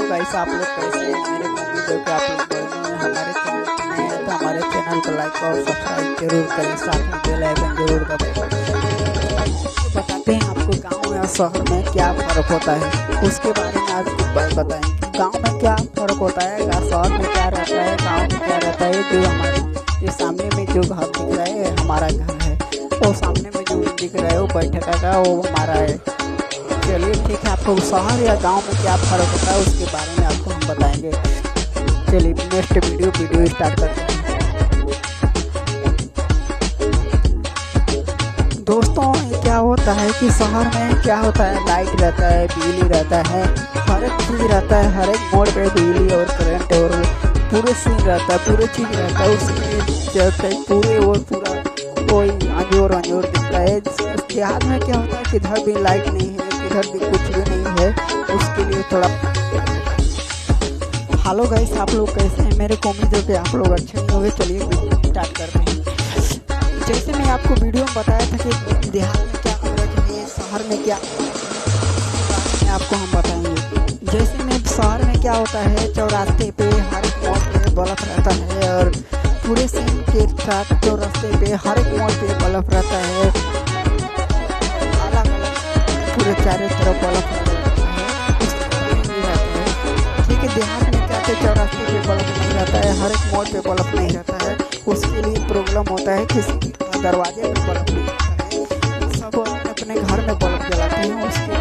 Guys, आप लोग कैसे हैं? मेरे को उम्मीद है कि आप लोग बढ़िया हैं। हमारे चैनल पर नए हैं तो हमारे चैनल को लाइक और सब्सक्राइब जरूर करें, साथ में बेल आइकन जरूर दबाएं। बताते हैं आपको गांव में और शहर में क्या फ़र्क होता है, उसके बारे में आज कुछ बात बताएंगे। गांव में क्या फ़र्क होता है, शहर में क्या रहता है, गाँव में क्या रहता है। जो हमारे ये सामने में जो घर दिख रहा है हमारा घर है, वो सामने में जो दिख रहा है वो बैठक का वो हमारा है। चलिए ठीक है, आपको शहर या गांव में क्या फ़र्क होता है उसके बारे में आपको हम बताएंगे। चलिए नेक्स्ट वीडियो स्टार्ट करते हैं। दोस्तों, ये क्या होता है कि शहर में क्या होता है, लाइट रहता है, बिजली रहता है, हर एक चीज़ रहता है, हर एक मोड़ पे बिजली और करंट और पूरे सीन रहता है, पूरे चीज़ रहता है। उसके चलते पूरे और पूरा कोई अंजोर दिखता है। देहात में क्या होता है कि इधर भी लाइट नहीं है, इधर भी कुछ भी नहीं है, उसके लिए थोड़ा। हेलो गाइस, आप लोग कैसे हैं? मेरे को उम्मीद है कि आप लोग अच्छे नहीं होंगे। चलिए स्टार्ट करते हैं। जैसे मैं आपको वीडियो में बताया था कि देहात में क्या फ़र्क है, शहर में क्या, में आपको हम बताएंगे। जैसे में शहर में क्या होता है, चौरास्ते पे हर एक मोड़ पे बल्ब रहता है और पूरे सीन के साथ चौरास्ते पे हर एक मोड़ पे बल्ब रहता है, अलग अलग पूरे चारों तरफ बल्ब रहता है। ठीक है, देहात में क्या है, चौरास्ते पे बल्ब नहीं रहता है, हर एक मोड़ पे बल्ब नहीं रहता है। उसके लिए प्रॉब्लम होता है कि दरवाजे पे बल्ब नहीं रहता है, सब अपने घर में बल्ब जलाते हैं। उसके